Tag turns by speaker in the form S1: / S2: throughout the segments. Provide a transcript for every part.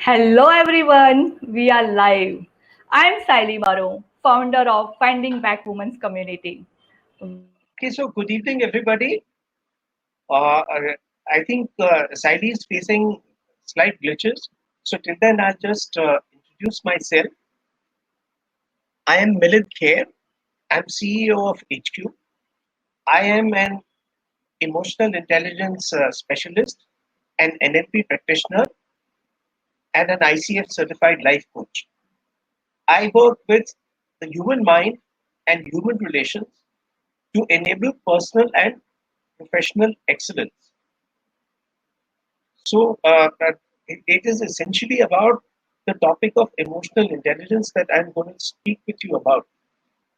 S1: Hello everyone, we are live. I'm Saili Baro, founder of Finding Back Women's Community.
S2: Okay, so good evening, everybody. I think Saili is facing slight glitches. So till then, I'll just introduce myself. I am Milind Kher. I'm CEO of HQ. I am an emotional intelligence specialist, an NLP practitioner, and an ICF certified life coach. I work with the human mind and human relations to enable personal and professional excellence. So it is essentially about the topic of emotional intelligence that I'm going to speak with you about.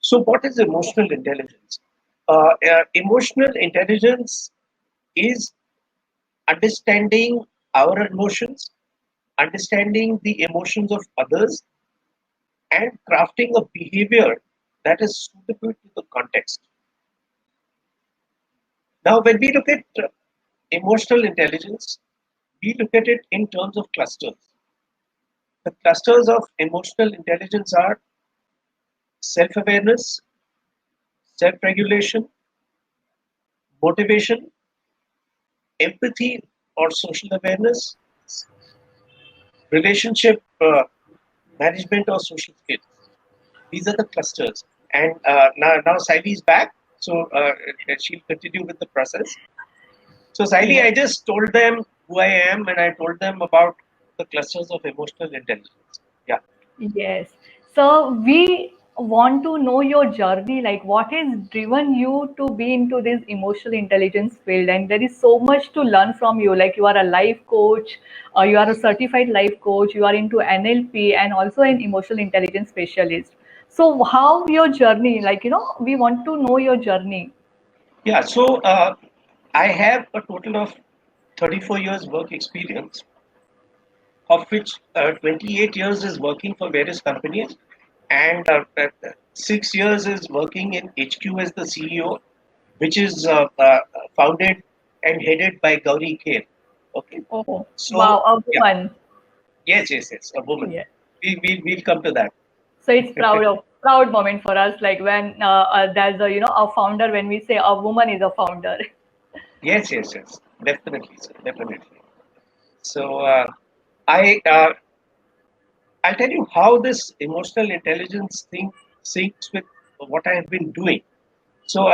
S2: So, what is emotional intelligence? Emotional intelligence is understanding our emotions, understanding the emotions of others, and crafting a behavior that is suitable to the context. Now, when we look at emotional intelligence, we look at it in terms of clusters. The clusters of emotional intelligence are self awareness, self regulation, motivation, empathy or social awareness, relationship management or social skills. These are the clusters. And now Saili is back, so she'll continue with the process. So, Saili,
S1: Yes.
S2: I just told them who I am and I told them about the clusters of emotional intelligence. Yeah.
S1: Yes. So we want to know your journey, like what has driven you to be into this emotional intelligence field. And there is so much to learn from you. Like you are a life coach, you are a certified life coach, you are into NLP and also an emotional intelligence specialist. So how your journey, we want to know your journey.
S2: Yeah. So I have a total of 34 years work experience, of which 28 years is working for various companies and 6 years is working in HQ as the CEO, which is founded and headed by Gauri Kher. Okay,
S1: Oh,
S2: so
S1: wow, a
S2: yeah,
S1: woman.
S2: yes, a woman.
S1: Yeah.
S2: We'll come to that.
S1: So it's proud moment for us, like when there's a founder. When we say a woman is a founder.
S2: Yes, definitely, sir, definitely. So I I'll tell you how this emotional intelligence thing syncs with what I have been doing. So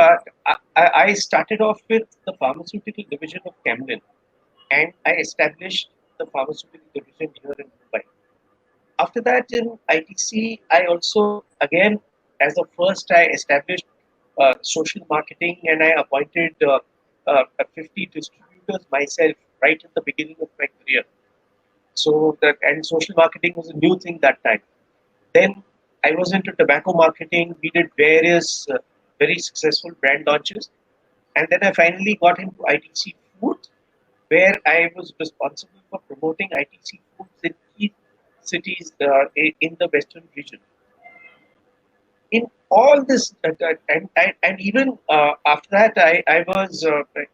S2: I started off with the pharmaceutical division of Camden, and I established the pharmaceutical division here in Mumbai. After that, in ITC, I also again, as the first, I established social marketing, and I appointed 50 distributors myself right at the beginning of my career. So that and social marketing was a new thing that time. Then I was into tobacco marketing. We did various very successful brand launches. And then I finally got into ITC Foods, where I was responsible for promoting ITC Foods in key cities in the western region. In all this, and even after that, I was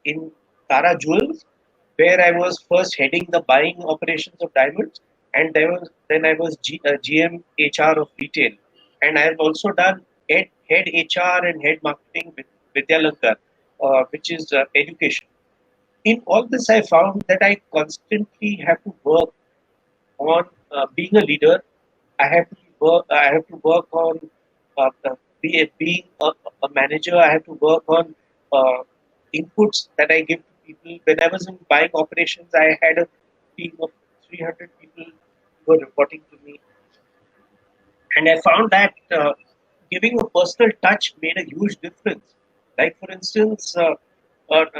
S2: in Tara Jewels, where I was first heading the buying operations of diamonds, and then I was GM HR of retail, and I have also done head HR and head marketing with Vidyalankar, which is education. In all this, I found that I constantly have to work on being a leader. I have to work on being a manager. I have to work on uh, inputs that I give to people. When I was in buying operations, I had a team of 300 people who were reporting to me, and I found that giving a personal touch made a huge difference. Like for instance,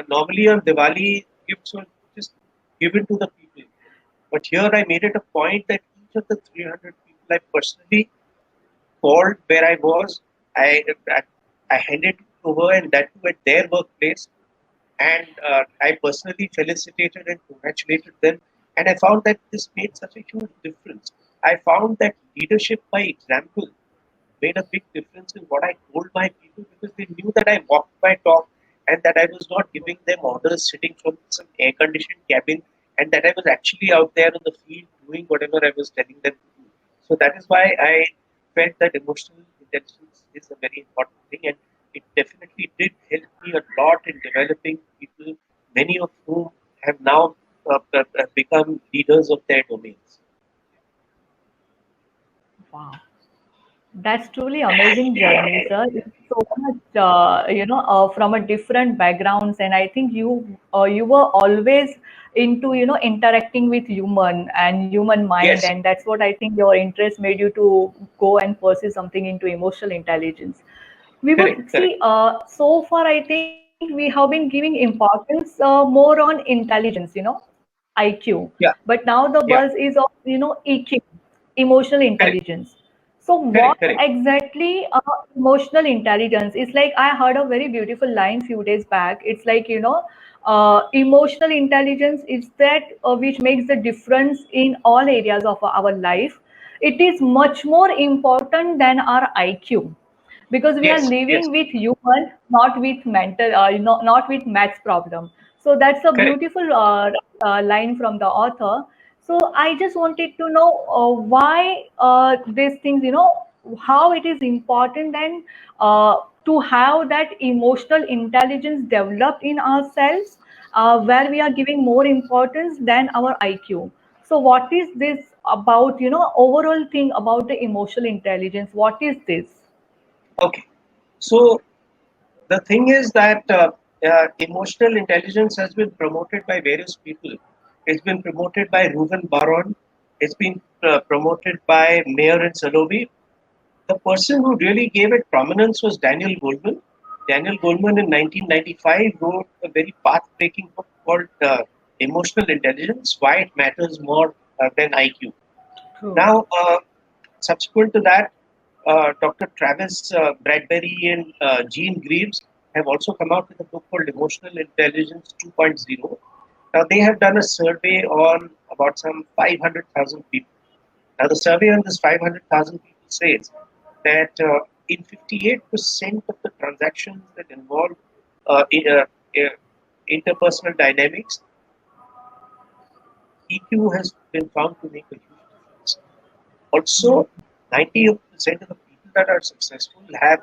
S2: normally on Diwali, gifts were just given to the people, but here I made it a point that each of the 300 people I personally called where I was, I I, I handed it over, and that too at their workplace, and I personally felicitated and congratulated them. And I found that this made such a huge difference. I found that leadership by example made a big difference in what I told my people, because they knew that I walked my talk and that I was not giving them orders sitting from some air conditioned cabin and that I was actually out there in the field doing whatever I was telling them to do. So that is why I felt that emotional intelligence is a very important thing, and it definitely did help me a lot in developing people, many of whom have now become leaders of their domains.
S1: Wow. That's truly amazing journey, sir. It's so much, from a different backgrounds, and I think you were always into interacting with human and human mind,
S2: Yes,
S1: and that's what I think your interest made you to go and pursue something into emotional intelligence. We would
S2: correct, correct.
S1: see. So far, I think we have been giving importance more on intelligence, IQ,
S2: Yeah,
S1: but now the
S2: yeah,
S1: buzz is of EQ, emotional
S2: correct,
S1: intelligence. So what
S2: correct, correct.
S1: exactly emotional intelligence is? Like I heard a very beautiful line few days back. It's like emotional intelligence is that which makes the difference in all areas of our life. It is much more important than our IQ because we are
S2: Yes, yes,
S1: living with human, not with mental, not with maths problem. So that's a
S2: correct.
S1: beautiful line from the author. So I just wanted to know why these things, how it is important then to have that emotional intelligence developed in ourselves, where we are giving more importance than our IQ. So what is this about, overall thing about the emotional intelligence? What is this?
S2: Okay. So the thing is that emotional intelligence has been promoted by various people. It's been promoted by Reuven Baron. It's been promoted by Mayer and Salovey. The person who really gave it prominence was Daniel Goleman. Daniel Goleman in 1995 wrote a very path-breaking book called Emotional Intelligence: Why It Matters More Than IQ.
S1: True.
S2: Now, subsequent to that, Dr. Travis Bradbury and Gene Greaves have also come out with a book called Emotional Intelligence 2.0. Now, they have done a survey on about some 500,000 people. Now, the survey on this 500,000 people says that in 58% of the transactions that involve interpersonal dynamics, EQ has been found to make a huge difference. Also, 90% of the people that are successful have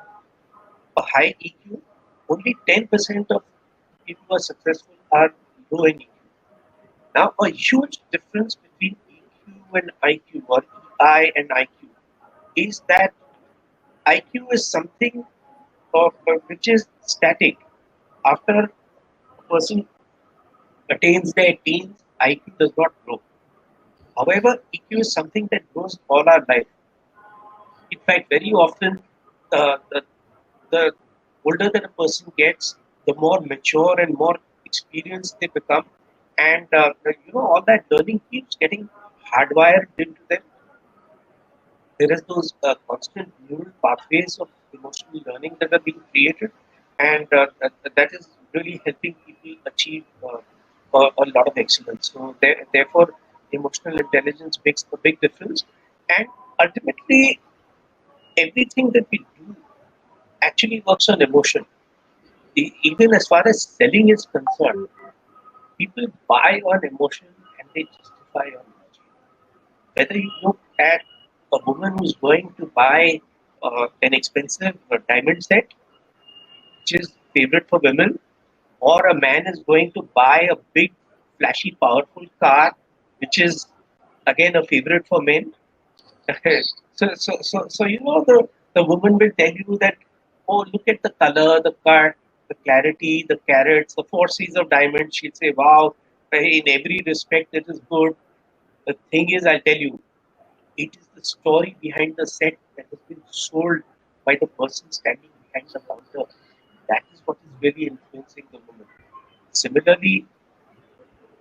S2: a high EQ. Only 10% of people who are successful are low in EQ. Now, a huge difference between EQ and IQ, or EI and IQ, is that IQ is something which is static. After a person attains their teens, IQ does not grow. However, EQ is something that grows all our life. In fact, very often, the older that a person gets, the more mature and more experienced they become, and all that learning keeps getting hardwired into them. There is those constant neural pathways of emotional learning that are being created, and that is really helping people achieve a lot of excellence. So therefore, emotional intelligence makes a big difference, and ultimately, everything that we do actually works on emotion. Even as far as selling is concerned, people buy on emotion and they justify on logic. Whether you look at a woman who's going to buy an expensive diamond set, which is favorite for women, or a man is going to buy a big, flashy, powerful car, which is again a favorite for men. So the woman will tell you that, oh, look at the color, the cut, the clarity, the carats, the four C's of diamond. She'll say, wow, in every respect it is good. The thing is, I'll tell you, it is the story behind the set that has been sold by the person standing behind the counter. That is what is really influencing the woman. Similarly,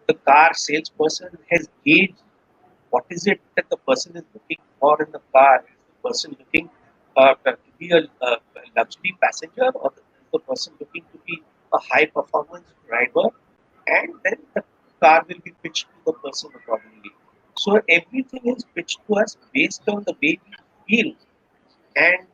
S2: the car salesperson has gauged what is it that the person is looking for in the car. Is the person looking to be a luxury passenger, or is the person looking to be a high performance driver? And then the car will be pitched to the person accordingly. So everything is pitched to us based on the way we feel, and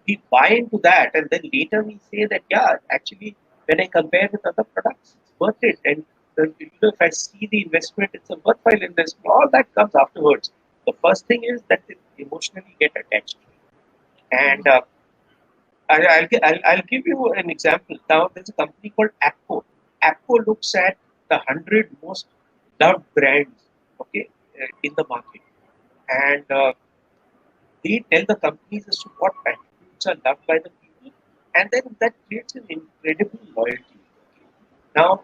S2: we buy into that, and then later we say that, yeah, actually, when I compare with other products, it's worth it. And if I see the investment, it's a worthwhile investment. All that comes afterwards. The first thing is that they emotionally get attached. And I'll give you an example. Now, there's a company called Apple. Apple looks at the 100 most loved brands, okay, in the market. And they tell the companies as to what attributes are loved by the people. And then that creates an incredible loyalty. Now,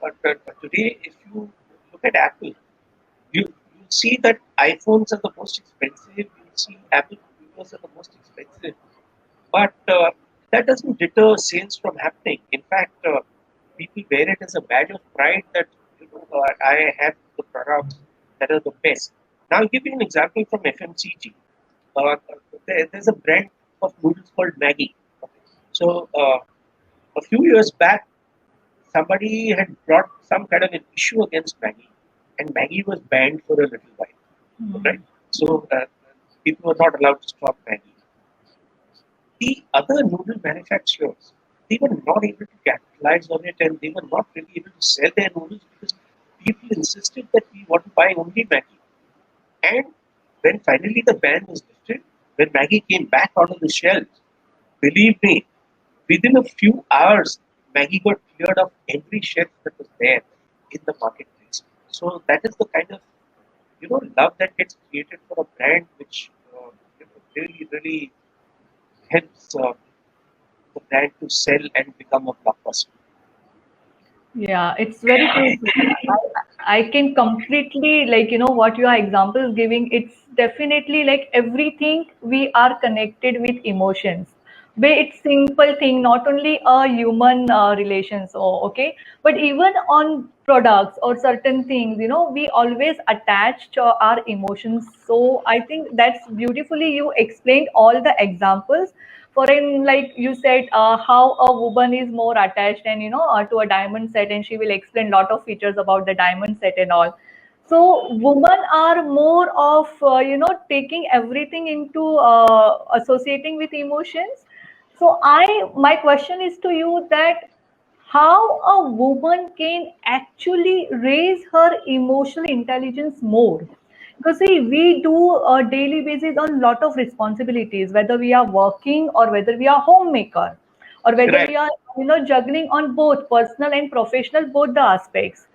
S2: today, if you look at Apple, you see that iPhones are the most expensive. You see Apple computers are the most expensive, but that doesn't deter sales from happening. In fact, people wear it as a badge of pride that I have the products that are the best. Now, I'll give you an example from FMCG. There's a brand of noodles called Maggie. So a few years back, somebody had brought some kind of an issue against Maggie, and Maggie was banned for a little while. Right? So people were not allowed to stock Maggie. The other noodle manufacturers, they were not able to capitalize on it, and they were not really able to sell their noodles because people insisted that we want to buy only Maggie. And when finally the ban was lifted, when Maggie came back onto the shelves, believe me, within a few hours, Maggie got cleared of every shelf that was there in the marketplace. So that is the kind of love that gets created for a brand, which really helps the brand to sell and become a blockbuster.
S1: Yeah, it's very true. I can completely what your example is giving. It's definitely like everything we are connected with emotions. Be it simple thing, not only a human relations, or okay, but even on products or certain things, we always attach to our emotions. So I think that's beautifully you explained all the examples for in like you said how a woman is more attached and to a diamond set, and she will explain lot of features about the diamond set and all. So women are more of taking everything into associating with emotions. So I my question is to you that how a woman can actually raise her emotional intelligence more, because see we do a daily basis on lot of responsibilities, whether we are working or whether we are homemaker or whether
S2: Right.
S1: we are juggling on both personal and professional, both the aspects.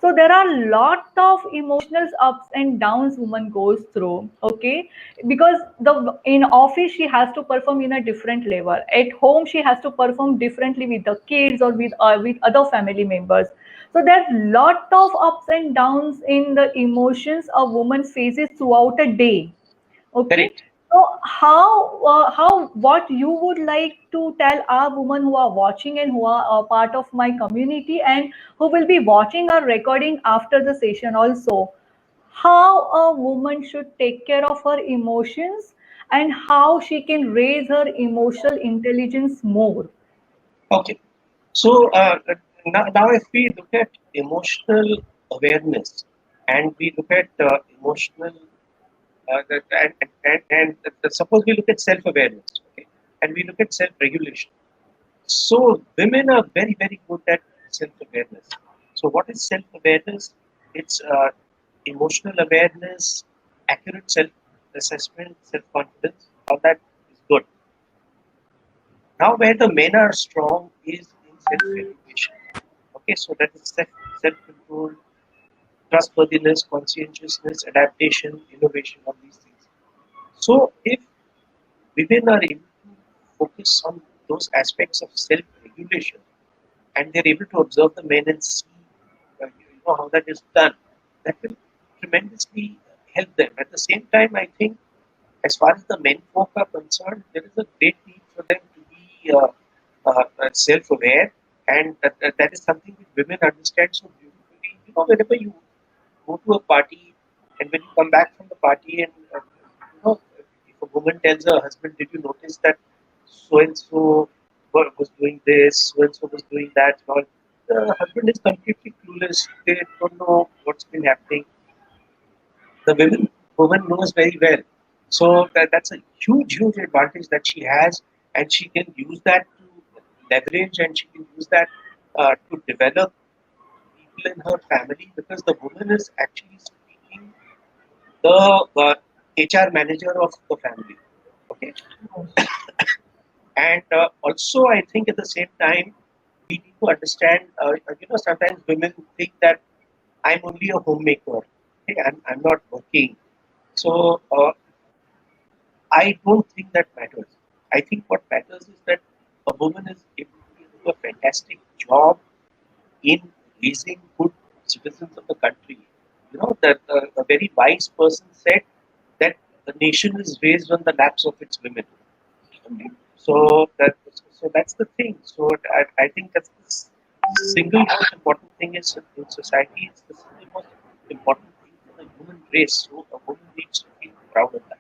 S1: So there are lot of emotional ups and downs woman goes through, okay, because the in office she has to perform in a different level, at home she has to perform differently with the kids or with other family members. So there's lot of ups and downs in the emotions a woman faces throughout a day. Okay.
S2: Correct.
S1: So how what you would like to tell our women who are watching and who are a part of my community and who will be watching our recording after the session also, how a woman should take care of her emotions and how she can raise her emotional intelligence more.
S2: Okay. So now, if we look at emotional awareness and we look at emotional and suppose we look at self-awareness, okay, and we look at self-regulation. So women are very, very good at self-awareness. So what is self-awareness? It's emotional awareness, accurate self-assessment, self-confidence. All that is good. Now, where the men are strong is in self-regulation. Okay, so that is self-control, trustworthiness, conscientiousness, adaptation, innovation, all these things. So if women are able to focus on those aspects of self-regulation, and they're able to observe the men and see how that is done, that will tremendously help them. At the same time, I think as far as the men folk are concerned, there is a great need for them to be self-aware, and that is something that women understand so beautifully. Whenever you go to a party, and when you come back from the party, and if a woman tells her husband, "Did you notice that so and so was doing this, so and so was doing that?" And all, the husband is completely clueless. They don't know what's been happening. The woman knows very well. So that's a huge advantage that she has, and she can use that to leverage, and she can use that to develop people in her family because the woman is actually speaking the HR manager of the family. Okay, and also I think at the same time we need to understand. Sometimes women think that I'm only a homemaker. Okay, I'm not working. So I don't think that matters. I think what matters is that a woman is able to do a fantastic job in raising good citizens of the country. You know that a very wise person said that the nation is raised on the laps of its women. Okay? So that's the thing. So I think that's the single most important thing is in society. It's the single most important thing for the human race. So a woman needs to feel proud of that.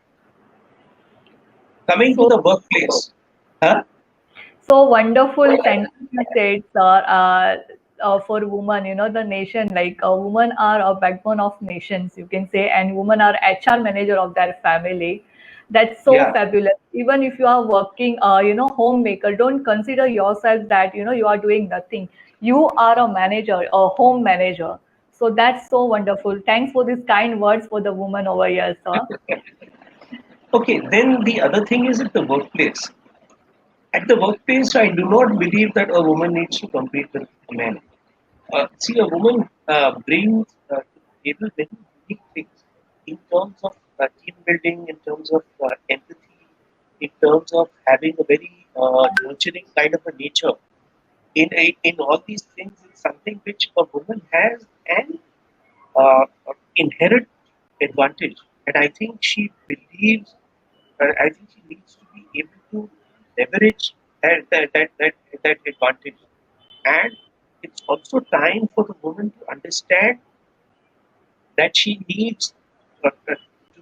S2: Coming to
S1: So,
S2: the workplace, huh?
S1: so wonderful sentence you said, sir. For women, the nation, like women are a backbone of nations, you can say, and women are HR manager of their family. That's so
S2: Yeah,
S1: fabulous. Even if you are working, homemaker, don't consider yourself that you are doing nothing. You are a manager, a home manager. So that's so wonderful. Thanks for these kind words for the woman over here, sir.
S2: okay, then the other thing is at the workplace. At the workplace, I do not believe that a woman needs to compete with a man. See, a woman brings to the table very unique things in terms of team building, in terms of empathy, in terms of having a very nurturing kind of a nature. In all these things, it's something which a woman has an inherent advantage, and I think she believes. I think she needs to be able to leverage that advantage. And it's also time for the woman to understand that she needs to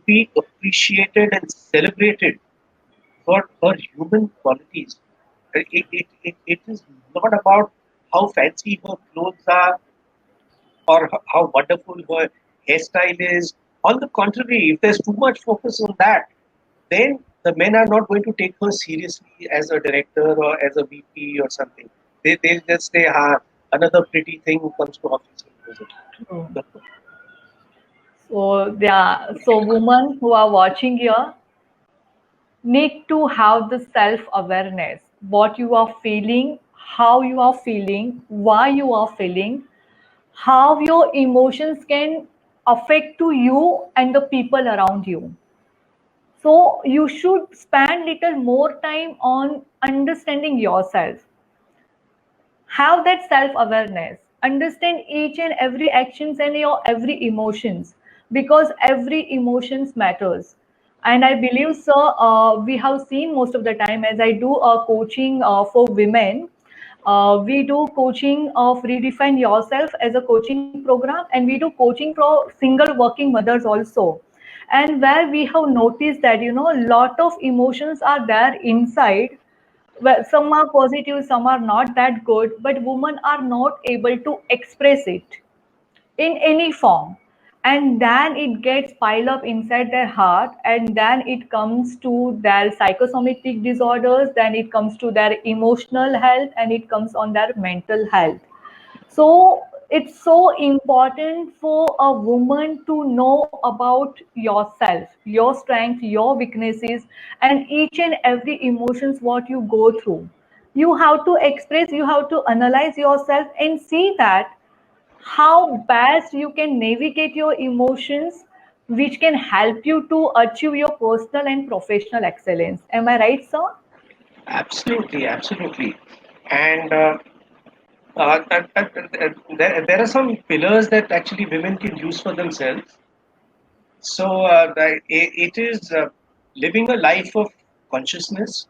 S2: be appreciated and celebrated for her human qualities. It is not about how fancy her clothes are or how wonderful her hairstyle is. On the contrary, if there's too much focus on that, then the men are not going to take her seriously as a director or as a VP or something. They'll just say, another pretty thing who comes to office and goes
S1: True.
S2: away.
S1: So yeah, so women who are watching here need to have the self awareness, what you are feeling, how you are feeling, why you are feeling, how your emotions can affect to you and the people around you. So you should spend little more time on understanding yourself, have that self awareness, understand each and every actions and your every emotions, because every emotions matters. And I believe, sir, we have seen most of the time, as I do coaching for women, we do coaching of redefine yourself as a coaching program, and we do coaching for single working mothers also. And where we have noticed that lot of emotions are there inside. Well, some are positive, some are not that good, but women are not able to express it in any form. And then it gets piled up inside their heart, and then it comes to their psychosomatic disorders, then it comes to their emotional health, and it comes on their mental health. So it's so important for a woman to know about yourself, your strengths, your weaknesses, and each and every emotions what you go through. You have to express, you have to analyze yourself and see that how best you can navigate your emotions, which can help you to achieve your personal and professional excellence. Am I right, sir?
S2: Absolutely, absolutely. And there are some pillars that actually women can use for themselves. So it is living a life of consciousness,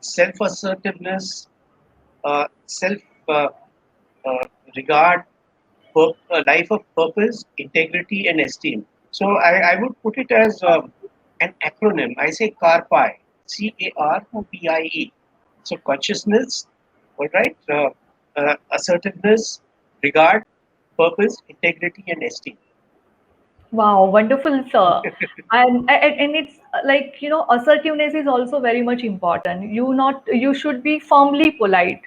S2: self assertiveness, self uh, uh, regard, a life of purpose, integrity, and esteem. So I would put it as an acronym. I say CARPIE, CARPIE. So consciousness, all right, assertiveness, regard, purpose, integrity, and esteem.
S1: Wow, wonderful, sir. And it's like assertiveness is also very much important. You should be firmly polite.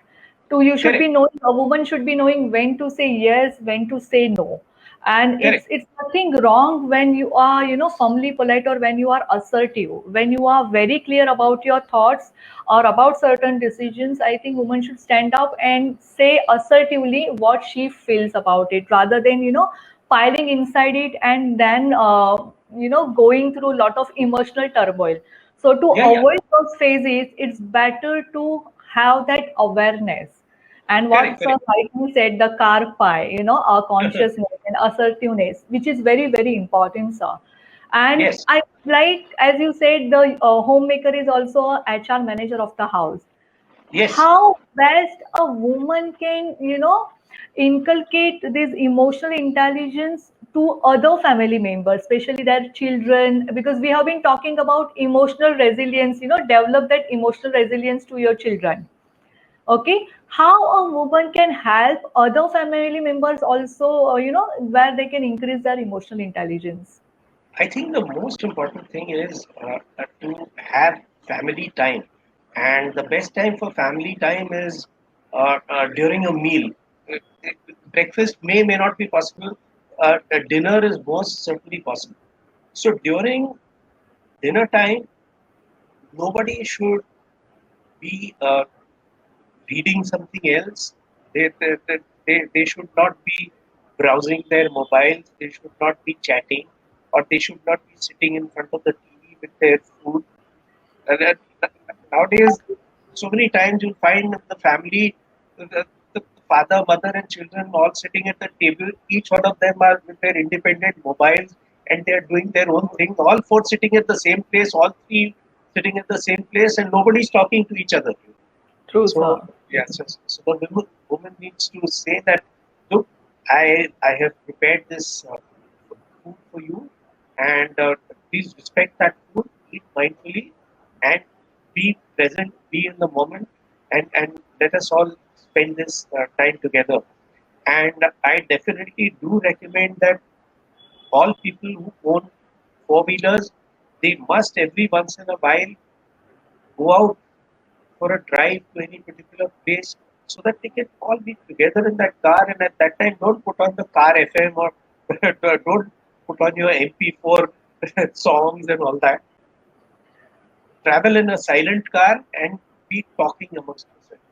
S1: To you should be
S2: Correct.
S1: knowing, a woman should be knowing when to say yes, when to say no. And
S2: Correct.
S1: it's nothing wrong when you are, firmly polite, or when you are assertive, when you are very clear about your thoughts or about certain decisions. I think women should stand up and say assertively what she feels about it, rather than piling inside it, and then going through a lot of emotional turmoil. So to
S2: Yeah, yeah.
S1: avoid those phases, it's better to have that awareness. And what
S2: Correct,
S1: Sir
S2: correct.
S1: rightly said, the karpai, our consciousness and assertiveness, which is very, very important, sir. And
S2: Yes,
S1: I like, as you said, the homemaker is also a HR manager of the house.
S2: yes.
S1: How best a woman can, inculcate this emotional intelligence to other family members, especially their children, because we have been talking about emotional resilience, develop that emotional resilience to your children. Okay, how a woman can help other family members also, where they can increase their emotional intelligence.
S2: I think the most important thing is to have family time. And the best time for family time is during a meal. Uh, uh, Breakfast may not be possible. Dinner is most certainly possible. So during dinner time, nobody should be reading something else. They should not be browsing their mobiles. They should not be chatting, or they should not be sitting in front of the TV with their food. Nowadays, so many times you find the family, the father, mother, and children all sitting at the table. Each one of them are with their independent mobiles, and they are doing their own thing. All four sitting at the same place, all three sitting at the same place, and nobody's talking to each other.
S1: True,
S2: So
S1: sir.
S2: yes, so the woman needs to say that, look, I have prepared this food for you, and please respect that food, eat mindfully, and be present, be in the moment, and let us all spend this time together. And I definitely do recommend that all people who own four wheelers, they must every once in a while go out for a drive to any particular place so that they can all be together in that car. And at that time, don't put on the car FM, or don't put on your MP4 songs and all that. Travel in a silent car and be talking amongst yourselves.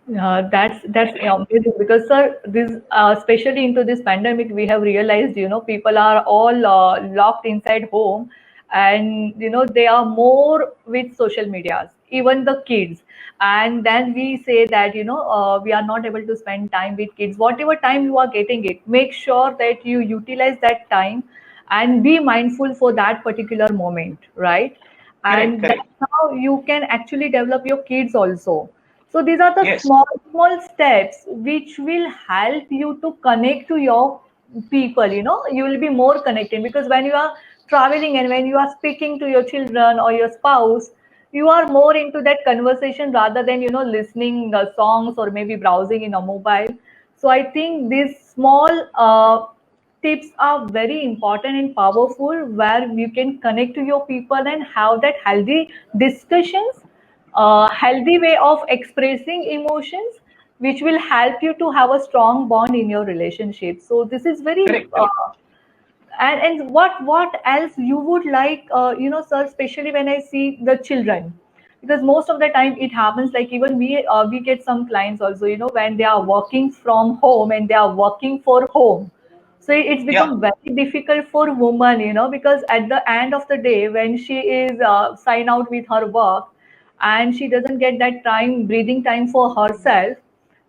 S2: Yeah.
S1: That's amazing, because sir, this especially into this pandemic, we have realized, people are all locked inside home, and they are more with social medias, even the kids. And then we say that we are not able to spend time with kids. Whatever time you are getting it, make sure that you utilize that time and be mindful for that particular moment, right?
S2: Correct,
S1: And
S2: correct.
S1: that's how you can actually develop your kids also. So these are the
S2: Yes,
S1: small, small steps which will help you to connect to your people. You will be more connected, because when you are traveling and when you are speaking to your children or your spouse, you are more into that conversation rather than listening songs or maybe browsing in a mobile. So I think these small tips are very important and powerful, where you can connect to your people and have that healthy discussions, healthy way of expressing emotions, which will help you to have a strong bond in your relationship. So this is very
S2: correct, correct.
S1: and what else you would like, sir, especially when I see the children, because most of the time it happens, like even we get some clients also, when they are working from home and they are working for home. So it's
S2: Yeah,
S1: become very difficult for women, because at the end of the day, when she is sign out with her work, and she doesn't get that time, breathing time for herself,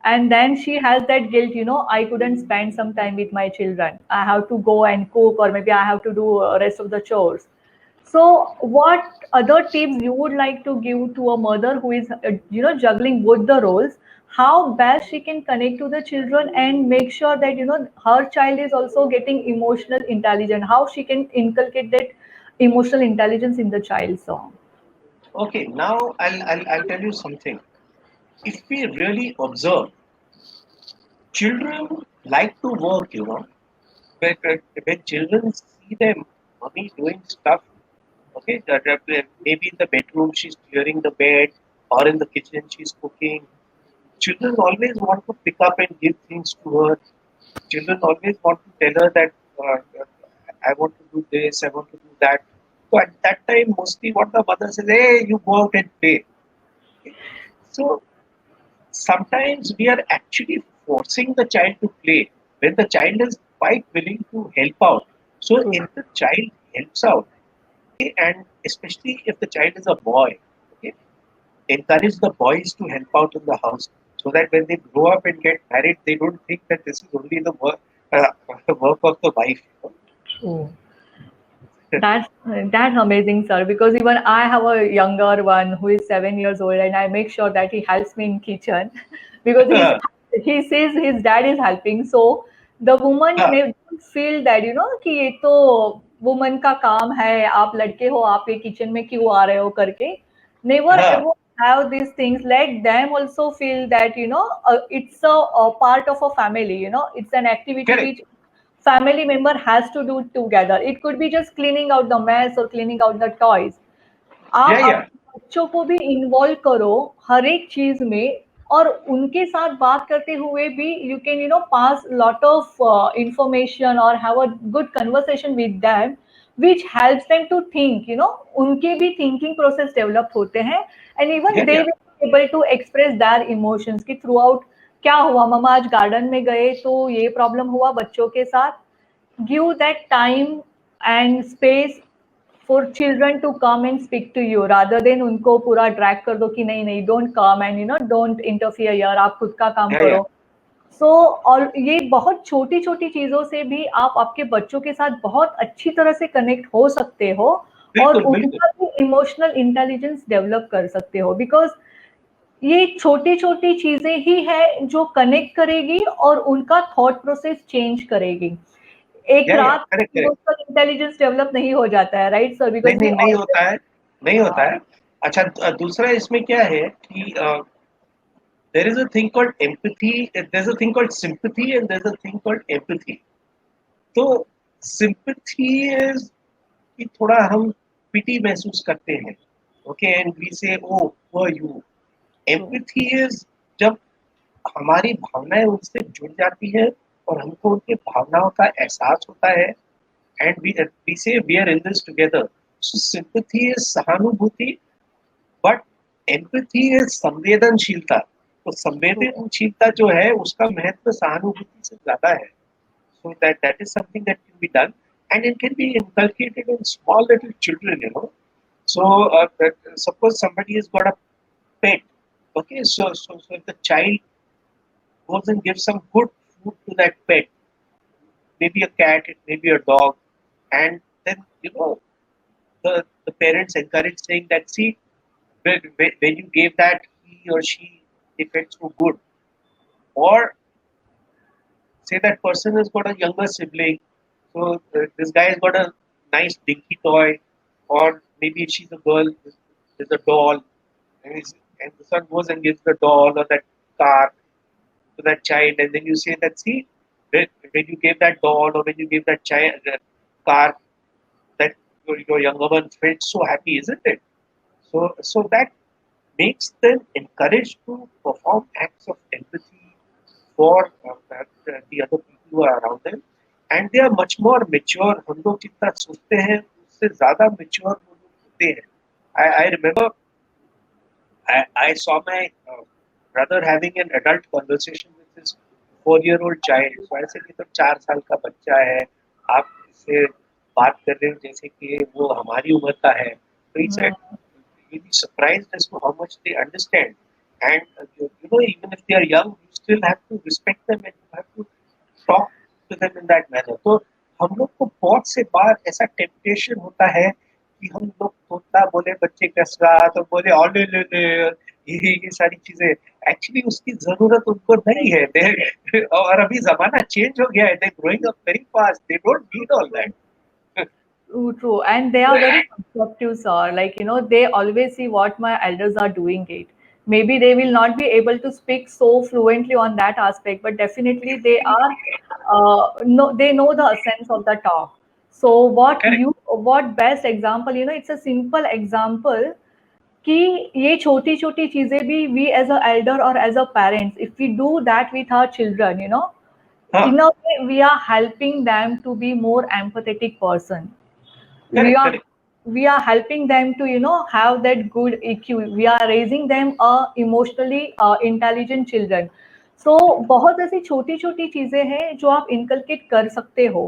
S1: and then she has that guilt, I couldn't spend some time with my children, I have to go and cook, or maybe I have to do rest of the chores. So what other tips you would like to give to a mother who is juggling both the roles, how best she can connect to the children and make sure that her child is also getting emotional intelligence, how she can inculcate that emotional intelligence in the child? So
S2: okay. Now I'll tell you something. If we really observe, children like to work, when children see their mommy doing stuff, okay, maybe in the bedroom she's clearing the bed, or in the kitchen she's cooking, children always want to pick up and give things to her. Children always want to tell her that I want to do this, I want to do that. So at that time, mostly what the mother says, hey, you go out and play. So sometimes we are actually forcing the child to play when the child is quite willing to help out. So
S1: True.
S2: if the child helps out, okay, and especially if the child is a boy, okay, encourage the boys to help out in the house so that when they grow up and get married, they don't think that this is only the work, work of the wife.
S1: True. That's amazing, sir. Because even I have a younger one who is 7 years old, and I make sure that he helps me in kitchen because he says his dad is helping. So the woman
S2: Yeah,
S1: never feel that कि ये तो woman का काम है, आप लड़के हो, आप ये kitchen में क्यों आ रहे हो करके. Never
S2: yeah,
S1: ever have these things. Let them also feel that it's a part of a family. It's an activity
S2: correct.
S1: which family member has to do together. It could be just cleaning out the mess or cleaning out the toys. आप
S2: Yeah, yeah,
S1: अपने बच्चों को भी involve करो हर एक चीज में और उनके साथ बात करते हुए भी you can pass lot of information और have a good conversation with them which helps them to think. उनके भी थिंकिंग प्रोसेस डेवलप होते हैं and even
S2: yeah,
S1: they
S2: yeah.
S1: Will be able to express their emotions कि throughout क्या हुआ मम्मा आज garden में गए तो ये प्रॉब्लम हुआ बच्चों के साथ. Give that time and space for children to come and speak to you rather than उनको पूरा ड्रैग कर दो कि नहीं नहीं don't come and don't interfere यार आप खुद का काम
S2: Yeah, yeah.
S1: करो. सो और ये बहुत छोटी छोटी चीजों से भी आप आपके बच्चों के साथ बहुत अच्छी तरह से कनेक्ट हो सकते हो और
S2: बिल्कुल, बिल्कुल.
S1: उनका भी इमोशनल इंटेलिजेंस डेवलप कर सकते हो बिकॉज ये छोटी छोटी चीजें ही है जो कनेक्ट करेगी और उनका थॉट प्रोसेस चेंज करेगी. एक
S2: Yeah, yeah.
S1: रात
S2: Correct, correct.
S1: Emotional intelligence develop नहीं हो जाता है राइट सर
S2: नहीं,
S1: बिकॉज वी
S2: नहीं, नहीं
S1: ऑलवेज.
S2: होता है, नहीं होता है. अच्छा, दूसरा इसमें क्या है कि there is a thing called empathy, there's a thing called sympathy, and there's a thing called empathy. तो sympathy is कि थोड़ा हम pity महसूस करते हैं, okay, and we say, oh, poor you. Empathy is जब हमारी भावनाएं उनसे जुड़ जाती है और हमको उनके भावनाओं का एहसास होता है and we say we are in this together. So sympathy is सहानुभूति, but empathy is संवेदनशीलता. तो संवेदनशीलता जो है उसका महत्व सहानुभूति से ज्यादा है. So that is something that can be done and it can be inculcated in small little children, you know. So suppose somebody has got a pet, okay. So if the child goes and gives some good food to that pet, maybe a cat, it may be a dog, and then the parents encourage saying that see when you gave that he or she they felt so good, or say that person has got a younger sibling, so this guy has got a nice dinky toy, or maybe she's a girl, there's a doll, and the son goes and gives the doll or that car to that child, and then you say that see when you gave that doll or when you gave that child car, that your younger one felt so happy, isn't it? So that makes them encouraged to perform acts of empathy for the other people who are around them, and they are much more mature. हम लोग जितना सोचते हैं उससे ज़्यादा mature वो लोग होते हैं. I remember I saw my brother having an adult conversation with his 4-year-old child. So I said, ये तो 4 साल का बच्चा है, आप इससे बात कर रहे हो जैसे कि वो हमारी उम्र का है. So he said, you'll be surprised as to how much they understand. And even if they are young, you still have to respect them and you have to talk to them in that manner. तो हम लोग को बहुत से बार ऐसा temptation होता है कि हम लोग तोता बोले बच्चे कसरा तो बोले और ले ले ले ये सारी चीजें एक्चुअली उसकी जरूरत उनको नहीं है. और अभी जमाना चेंज हो गया है. They growing up very fast. They don't need all that.
S1: True, true. And they are very constructive, sir. Like, they always see what my elders are doing it. Maybe they will not be able to speak so fluently on that aspect, but definitely they are, no, they know the essence of the talk. So
S2: Correct.
S1: what best example, it's a simple example कि ये छोटी छोटी चीजें भी we as a elder और as a parents if we do that with our children,
S2: हाँ,
S1: in a way we are helping them to be more empathetic person. we
S2: correct
S1: are
S2: correct.
S1: we are helping them to have that good EQ. We are raising them a emotionally intelligent children. So बहुत ऐसी छोटी छोटी चीजें हैं जो आप inculcate कर सकते हो.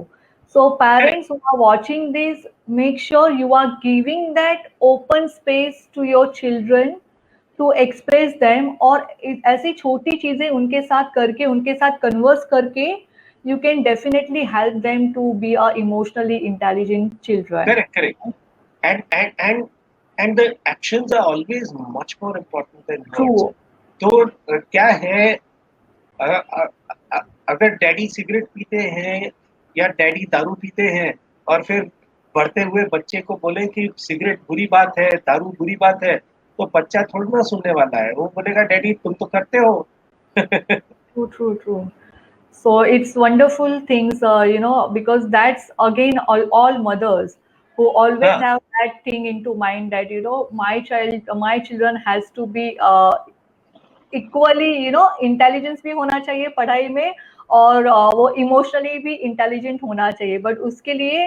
S1: So
S2: correct.
S1: parents who are watching this, make sure you are giving that open space to your children to express them, और ऐसी छोटी चीजें उनके साथ करके, उनके साथ कन्वर्स करके, you can definitely help them to be a emotionally intelligent children.
S2: Correct, correct. And the actions are always much more important than
S1: true.
S2: words. तो क्या है, अ, अ, अगर डैडी सिगरेट पीते हैं या डैडी दारू पीते हैं और फिर बढ़ते हुए बच्चे को बोले कि सिगरेट बुरी बात है, दारू बुरी बात है, तो बच्चा थोड़ी ना सुनने वाला है, वो बोलेगा डैडी तुम तो करते हो।
S1: True, true, true. So it's wonderful things, because that's again all mothers who always
S2: हाँ,
S1: have that thing into mind that my children has to be equally intelligence भी होना चाहिए पढ़ाई में, और वो इमोशनली भी इंटेलिजेंट होना चाहिए, बट उसके लिए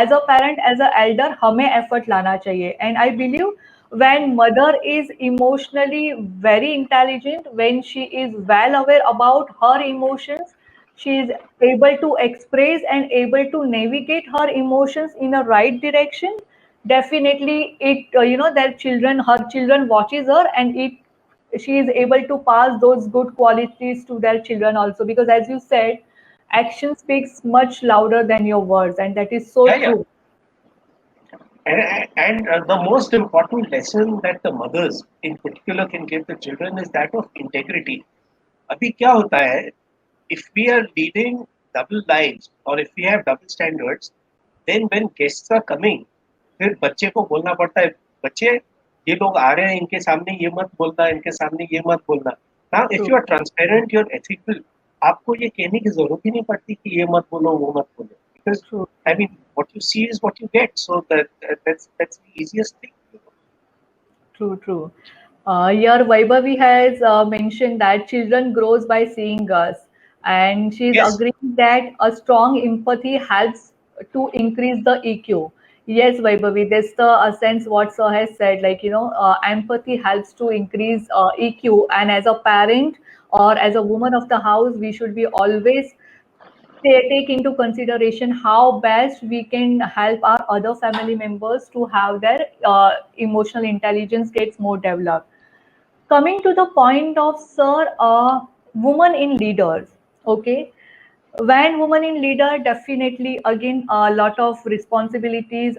S1: as a parent, as a elder, हमें एफर्ट लाना चाहिए. And I believe when mother is emotionally very intelligent, when she is well aware about her emotions, she is able to express and able to navigate her emotions in a right direction. Definitely it their children, her children watches her, and it she is able to pass those good qualities to their children also, because as you said, action speaks much louder than your words, and that is so
S2: yeah, yeah.
S1: true.
S2: And the most important lesson that the mothers in particular can give the children is that of integrity. अभी क्या होता है, if we are leading double lives or if we have double standards, then when guests are coming, फिर बच्चे को बोलना पड़ता है, बच्चे ये लोग आ रहे हैं, इनके सामने ये मत बोलना, इनके सामने ये मत बोलना. Now if
S1: True,
S2: you are transparent, you are ethical, आपको ये कहने की जरूरत ही नहीं पड़ती कि ये मत बोलो वो मत बोलो, because
S1: true,
S2: I mean what you see is what you get, so that's the easiest thing.
S1: true, true. Here Vaibhavi has mentioned that children grows by seeing us, and she is
S2: Yes.
S1: agreeing that a strong empathy helps to increase the EQ. Yes, Vaibhavi, that's the sense what Sir has said. Like empathy helps to increase EQ, and as a parent or as a woman of the house, we should be always take into consideration how best we can help our other family members to have their emotional intelligence gets more developed. Coming to the point of, sir, woman in leaders, okay, when woman in leader, definitely again a lot of responsibilities,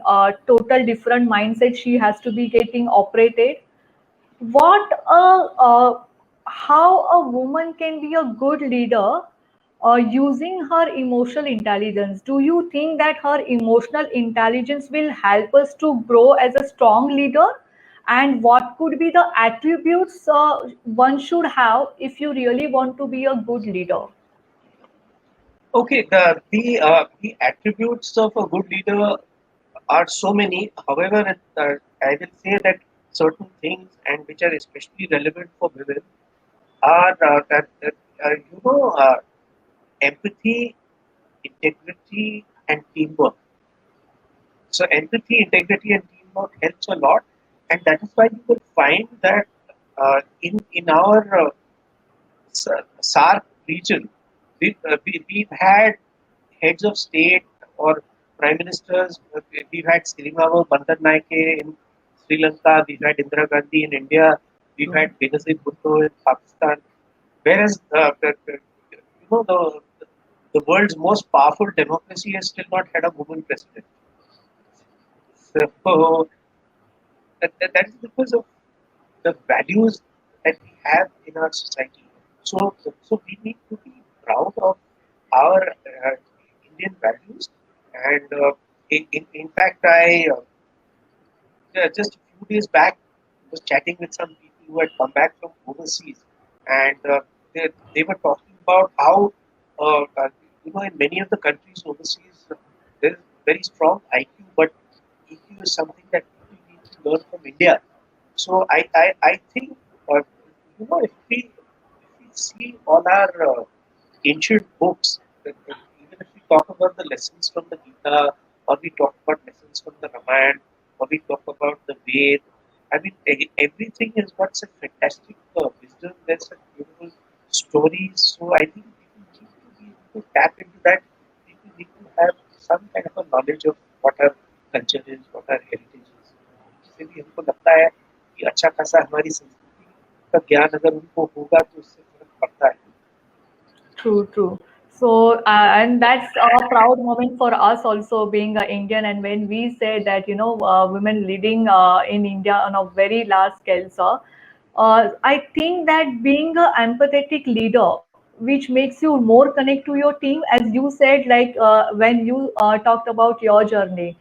S1: total different mindset she has to be getting operated. What how a woman can be a good leader using her emotional intelligence? Do you think that her emotional intelligence will help us to grow as a strong leader? And what could be the attributes one should have if you really want to be a good leader?
S2: Okay, the attributes of a good leader are so many. However, I will say that certain things, and which are especially relevant for women, are empathy, integrity, and teamwork. So empathy, integrity, and teamwork helps a lot, and that is why you will find that in our SARC region, we've had heads of state or prime ministers. We've had Srimavu Bandaranaike in Sri Lanka. We've had Indira Gandhi in India. We've
S1: True,
S2: had Benazir Bhutto in Pakistan. Whereas the world's most powerful democracy has still not had a woman president. So that is because of the values that we have in our society. So we need to be proud of our Indian values. And in fact, I just a few days back was chatting with some people who had come back from overseas, and they were talking about how in many of the countries overseas there is very strong IQ, but EQ is something that people need to learn from India. So I think, if we see all our ancient books, even if we talk about the lessons from the Gita, or we talk about lessons from the Ramayana, or we talk about the Ved, I mean, everything has got such fantastic wisdom. There's such beautiful stories. So I think people need to be able to tap into that. People need to have some kind of a knowledge of what our culture is, what our heritage is. इससे भी हमको लगता है कि अच्छा खासा हमारी संस्कृति का ज्ञान अगर उनको होगा तो उससे फर्क पड़ता है.
S1: True, true. So, and that's a proud moment for us also being an Indian. And when we say that, women leading in India on a very large scale, sir, I think that being an empathetic leader, which makes you more connect to your team, as you said, like when you talked about your journey.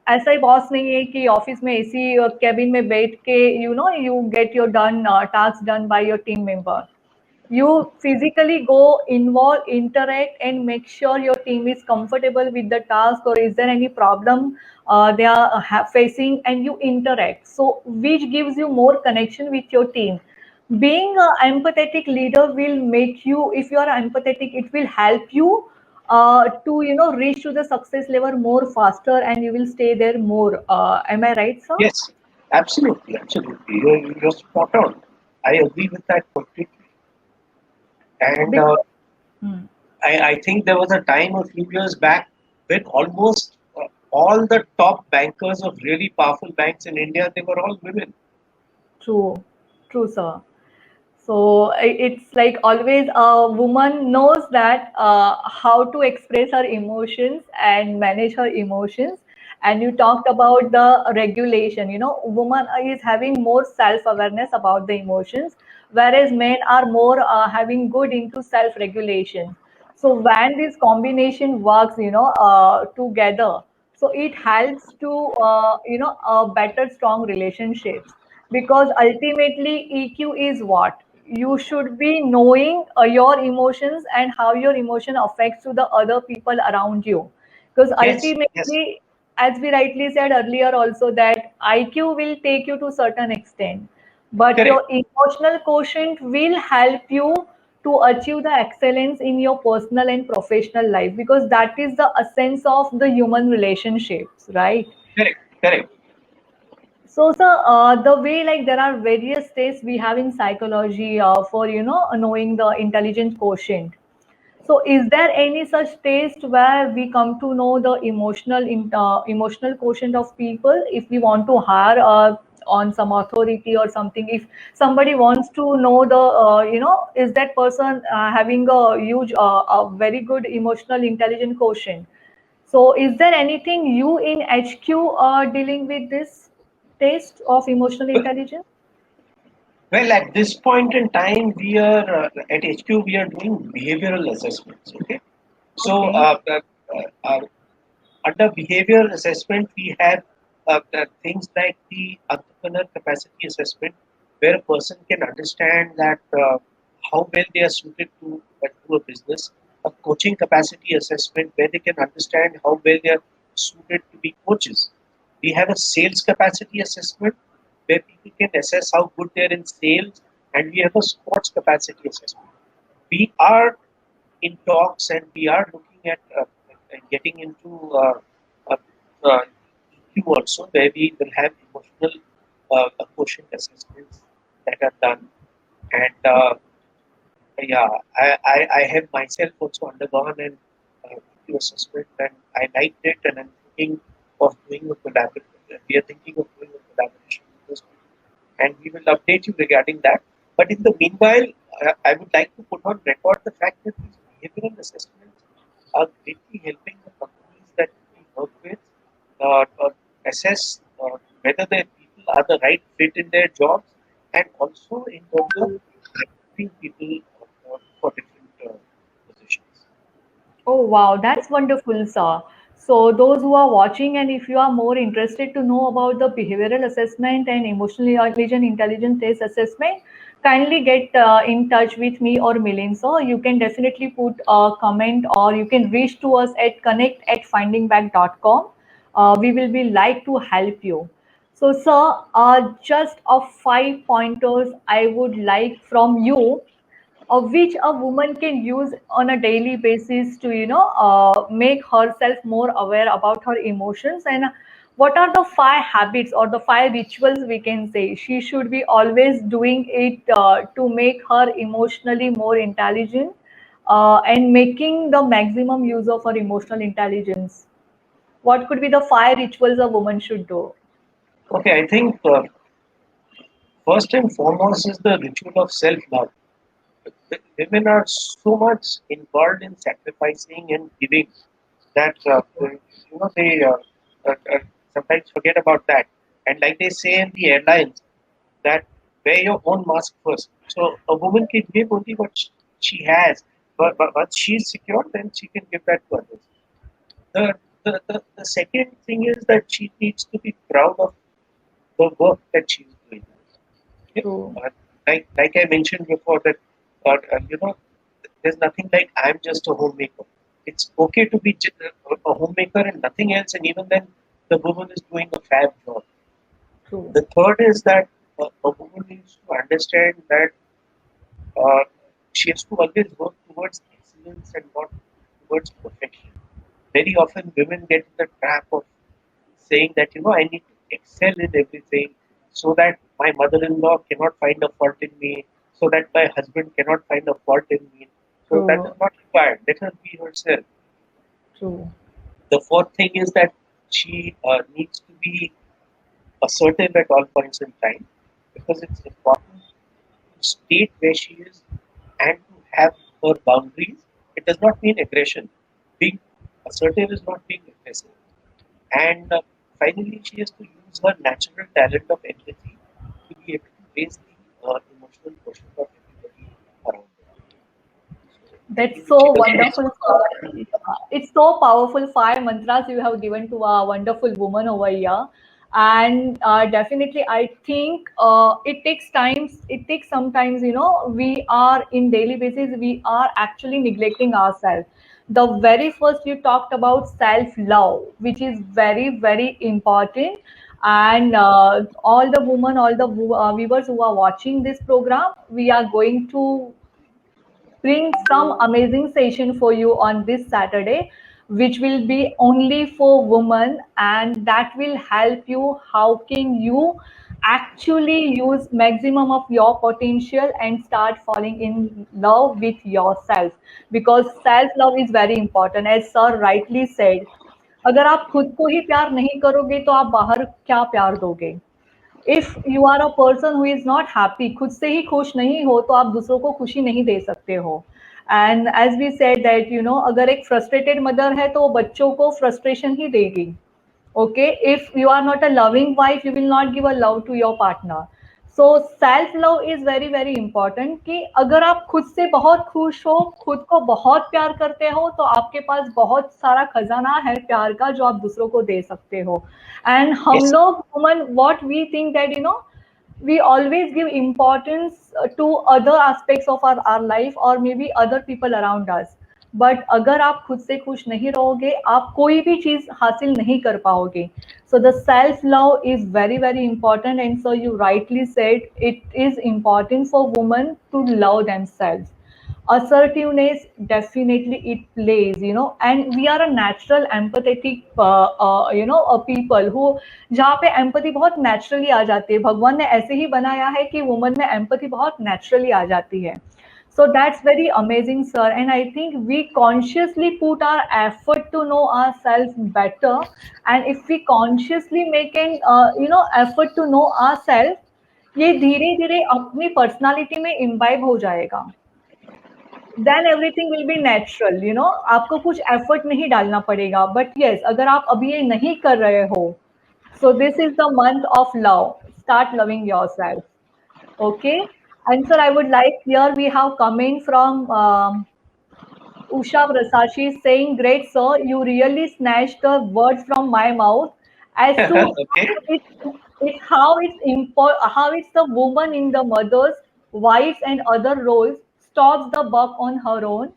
S1: ऐसा ही boss नहीं है कि office में AC cabin में बैठ के you get your done task done by your team member. You physically go involve, interact, and make sure your team is comfortable with the task, or is there any problem they are facing, and you interact, so which gives you more connection with your team. Being an empathetic leader will make you, if you are empathetic, it will help you to reach to the success level more faster, and you will stay there more. Am I right, sir?
S2: Yes, absolutely, absolutely. You're spot on. I agree with that completely. And
S1: Because hmm.
S2: I think there was a time a few years back when almost all the top bankers of really powerful banks in India, they were all women.
S1: True, true, sir. So it's like always a woman knows that how to express her emotions and manage her emotions. And you talked about the regulation. Woman is having more self-awareness about the emotions, whereas men are more having good into self-regulation. So when this combination works, together, so it helps to a better strong relationships, because ultimately EQ is what you should be knowing your emotions and how your emotion affects to the other people around you, because
S2: Yes, yes,
S1: ultimately, as we rightly said earlier also, that IQ will take you to certain extent, but
S2: correct.
S1: your emotional quotient will help you to achieve the excellence in your personal and professional life, because that is the essence of the human relationships, right?
S2: Correct, correct.
S1: So, sir, the way, like, there are various tests we have in psychology for knowing the intelligence quotient. So, is there any such test where we come to know the emotional quotient of people if we want to hire on some authority or something? If somebody wants to know the is that person having a huge, a very good emotional intelligence quotient? So, is there anything you in HQ are dealing with this test of emotional
S2: Well,
S1: intelligence?
S2: well, at this point in time, we are at HQ. We are doing behavioral assessments. Okay, so
S1: Okay.
S2: under behavioral assessment, we have things like the entrepreneur capacity assessment, where a person can understand that how well they are suited to a business. A coaching capacity assessment, where they can understand how well they are suited to be coaches. We have a sales capacity assessment, where people can assess how good they are in sales, and we have a sports capacity assessment. We are in talks and we are looking at getting into uh, uh, EQ also, where we will have emotional quotient assessments that are done. And yeah, I have myself also undergone an EQ assessment, and I liked it, and I'm thinking of doing a collaboration. We are thinking of doing a collaboration with those people, and we will update you regarding that. But in the meanwhile, I would like to put on record the fact that these behavioral assessments are greatly helping the companies that we work with assess whether their people are the right fit in their jobs, and also in terms of recruiting people for different positions.
S1: Oh, wow, that's wonderful, sir. So, those who are watching, and if you are more interested to know about the behavioral assessment and emotional intelligence test assessment, kindly get in touch with me or Milin. So, you can definitely put a comment, or you can reach to us at connect@findingback.com. We will be like to help you. So, sir, just of 5 pointers I would like from you, which a woman can use on a daily basis to, make herself more aware about her emotions, and what are the 5 habits or the 5 rituals we can say she should be always doing it to make her emotionally more intelligent and making the maximum use of her emotional intelligence. What could be the 5 rituals a woman should do?
S2: Okay, I think first and foremost is the ritual of self-love. Women are so much involved in sacrificing and giving that they sometimes forget about that. And like they say in the airlines, that wear your own mask first. So a woman can give only what she has, but once she's secure, then she can give that to others. The second thing is that she needs to be proud of the work that she's doing. Okay?
S1: True.
S2: Like I mentioned before that there's nothing like I'm just a homemaker. It's okay to be a homemaker and nothing else, and even then the woman is doing a fab job.
S1: True.
S2: The third is that a woman needs to understand that uh, she has to always work towards excellence and not towards perfection. Very often, women get in the trap of saying that I need to excel in everything, so that my mother-in-law cannot find a fault in me, so that my husband cannot find a fault in me. So that is
S1: True.
S2: not required. Let her be herself.
S1: True.
S2: The fourth thing is that she needs to be assertive at all points in time, because it's important to state where she is and to have her boundaries. It does not mean aggression. Being assertive is not being aggressive. And finally, she has to use her natural talent of empathy to be able to raise the emotional quotient of everybody around her. So maybe
S1: That's
S2: when she
S1: so
S2: does those,
S1: wonderful, sir. It's so powerful. 5 mantras you have given to a wonderful woman over here, and definitely, I think it takes times. It takes sometimes. We are in daily basis. We are actually neglecting ourselves. The very first you talked about self love, which is very very important. And all the women, all the viewers who are watching this program, we are going to bring some amazing session for you on this Saturday, which will be only for women, and that will help you how can you actually use maximum of your potential and start falling in love with yourself, because self love is very important, as sir rightly said. अगर आप खुद को ही प्यार नहीं करोगे तो आप बाहर क्या प्यार दोगे? If you are a person who is not happy, खुद से ही खुश नहीं हो तो आप दूसरों को खुशी नहीं दे सकते हो. And as we said that अगर एक फ्रस्ट्रेटेड मदर है तो वो बच्चों को फ्रस्ट्रेशन ही देगी. Okay, if you are not a loving wife, you will not give a love to your partner. So self love is very very important, कि अगर आप खुद से बहुत खुश हो, खुद को बहुत प्यार करते हो, तो आपके पास बहुत सारा खजाना है प्यार का जो आप दूसरों को दे सकते हो. एंड हम
S2: yes,
S1: लोग woman what we think that we always give importance to other aspects of our life or maybe other people around us. But अगर आप खुद से खुश नहीं रहोगे, आप कोई भी चीज हासिल नहीं कर पाओगे. So the self love is very very important, and so you rightly said it is important for woman to love themselves. Assertiveness, definitely it plays, and we are a natural empathetic people who, जहाँ पे empathy बहुत naturally आ जाती है. भगवान ने ऐसे ही बनाया है कि वुमन में एम्पैथी बहुत नेचुरली आ जाती है. So that's very amazing, sir. And I think we consciously put our effort to know ourselves better. And if we consciously make an, effort to know ourselves, ये धीरे धीरे अपनी पर्सनालिटी में imbibe हो जाएगा. Then everything will be natural. आपको कुछ effort नहीं डालना पड़ेगा. बट यस, अगर आप अभी ये नहीं कर रहे हो, so this is the month of love. Start loving yourself. Okay. And sir, I would like, here we have comment from Usha Prasashi saying, "Great sir, you really snatched the words from my mouth as to
S2: okay,
S1: how it's the woman in the mothers, wives, and other roles stops the buck on her own.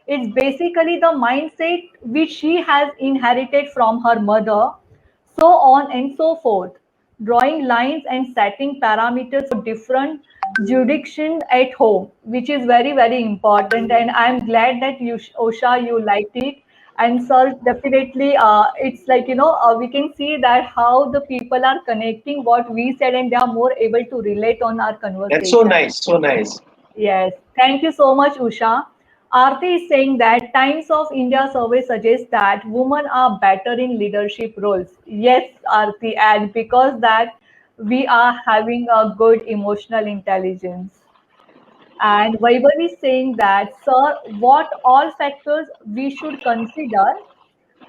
S1: It's basically the mindset which she has inherited from her mother, so on and so forth. drawing lines and setting parameters for different jurisdiction at home, which is very, very important. And I'm glad that you, Osha, you liked it. And sir, definitely, it's like, we can see that how the people are connecting what we said and they are more able to relate on our
S2: That's so
S1: conversation.
S2: nice, so nice.
S1: Yes, thank you so much, Usha. Aarti is saying that Times of India survey suggests that women are better in leadership roles. Yes, Aarti, and because that we are having a good emotional intelligence. And Vaibhav is saying that, sir, what all factors we should consider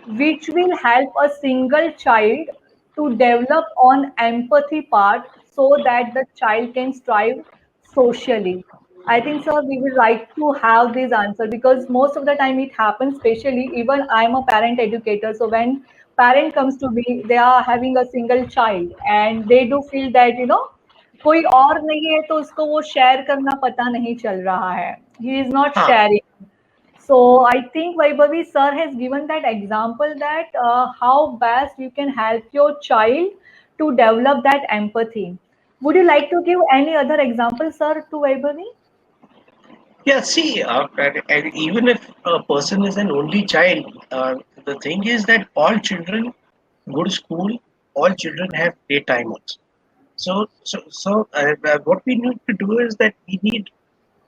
S1: which will help a single child to develop on empathy part so that the child can strive socially. I think, sir, we would like to have this answer because most of the time it happens, especially even I'm a parent educator. So when parent comes to me, they are having a single child and they do feel that, कोई और नहीं है तो उसको वो share करना पता नहीं चल रहा है. He is not
S2: Huh.
S1: sharing. So I think Vaibhavi sir has given that example that how best you can help your child to develop that empathy. Would you like to give any other example, sir, to Vaibhavi?
S2: Yeah, see, and even if a person is an only child, the thing is that all children go to school, all children have playtime also. So what we need to do is that we need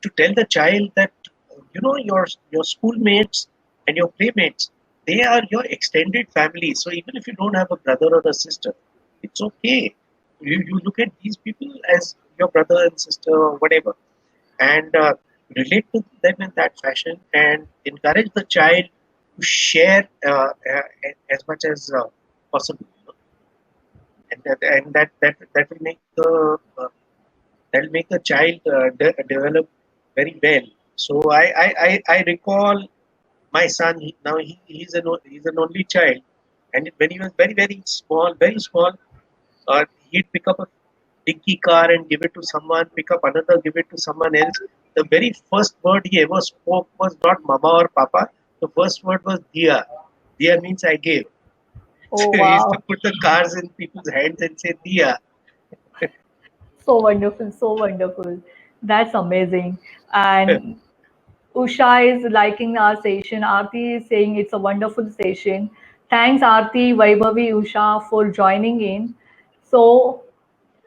S2: to tell the child that your schoolmates and your playmates, they are your extended family. So even if you don't have a brother or a sister, it's okay. You look at these people as your brother and sister or whatever, and relate to them in that fashion and encourage the child to share as much as possible. And that will make the child develop very well. So I recall my son. He's an only child, and when he was very small, he'd pick up a dinky car and give it to someone, pick up another, give it to someone else. The very first word he ever spoke was not mama or papa. The first word was dia. Dia means I gave.
S1: Oh,
S2: So he used to
S1: wow.
S2: put the cars in people's hands and say dia.
S1: So wonderful, so wonderful. That's amazing. And Usha is liking our session. Aarti is saying it's a wonderful session. Thanks, Aarti, Vaibhavi, Usha, for joining in. So,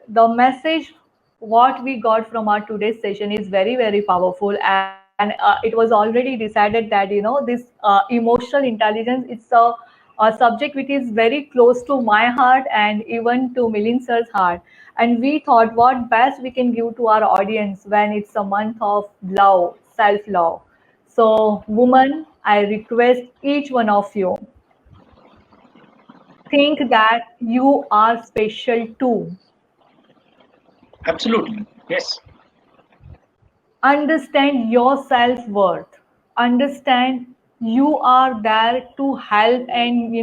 S1: the message what we got from our today's session is very, very powerful, and it was already decided that this emotional intelligence, it's a subject which is very close to my heart and even to Milind sir's heart. And we thought what best we can give to our audience when it's a month of love, self love. So, woman, I request each one of you, think that you are special too.
S2: Absolutely. Yes.
S1: Understand your self-worth. Understand you are there to help and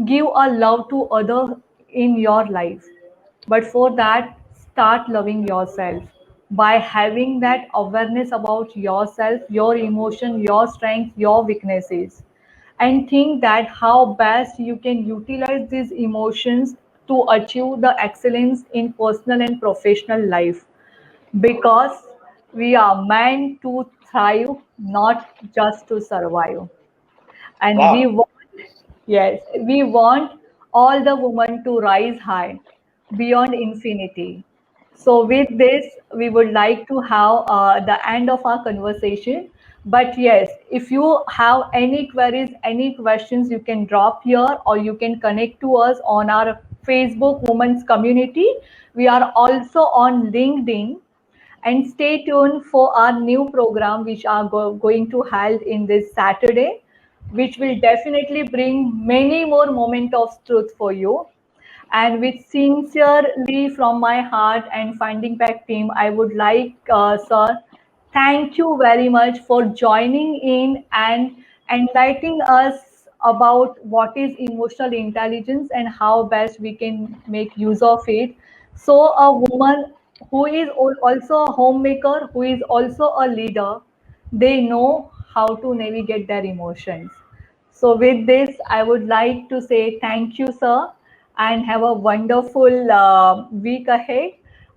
S1: give a love to other in your life. But for that, start loving yourself by having that awareness about yourself, your emotion, your strengths, your weaknesses, and think that how best you can utilize these emotions to achieve the excellence in personal and professional life, because we are meant to thrive, not just to survive. And we
S2: Wow.
S1: want, yes, we want all the women to rise high beyond infinity. So, with this, we would like to have the end of our conversation. But yes, if you have any queries, any questions, you can drop here or you can connect to us on our Facebook Women's Community. We are also on LinkedIn, and stay tuned for our new program which are going to held in this Saturday, which will definitely bring many more moments of truth for you. And with sincerely from my heart and Finding Back team, I would like, sir, thank you very much for joining in and enlightening us about what is emotional intelligence and how best we can make use of it. So, a woman who is also a homemaker, who is also a leader, they know how to navigate their emotions. So, with this, I would like to say thank you, sir. and have a wonderful week ahead.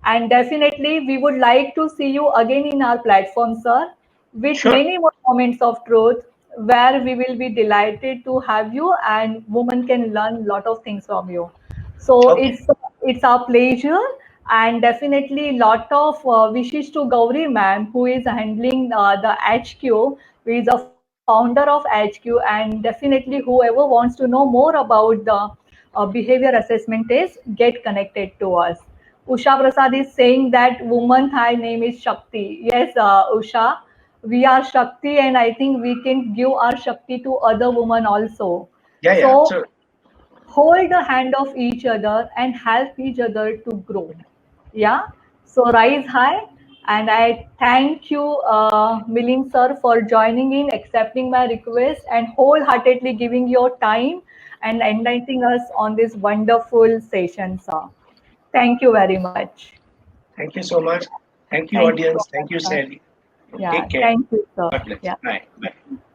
S1: And definitely, we would like to see you again in our platform, sir, with
S2: Sure.
S1: many more moments of truth where we will be delighted to have you and women can learn a lot of things from you. So
S2: Okay.
S1: it's our pleasure, and definitely lot of wishes to Gauri ma'am, who is handling the HQ, who is a founder of HQ, and definitely whoever wants to know more about the behavior assessment is get connected to us. Usha Prasad is saying that woman Thai name is Shakti. Yes, Usha, we are Shakti, and I think we can give our Shakti to other women also.
S2: Yeah, yeah.
S1: So
S2: So
S1: hold the hand of each other and help each other to grow. Yeah. So rise high. And I thank you, Milind sir, for joining in, accepting my request, and wholeheartedly giving your time and enlightening us on this wonderful session, sir. Thank you very much.
S2: thank you so much. Thank you,
S1: Thank you
S2: audience.
S1: so
S2: Thank
S1: much,
S2: you,
S1: sir.
S2: Sally.
S1: Yeah.
S2: Take care.
S1: Thank you, sir.
S2: God bless.
S1: Yeah.
S2: Bye. Bye.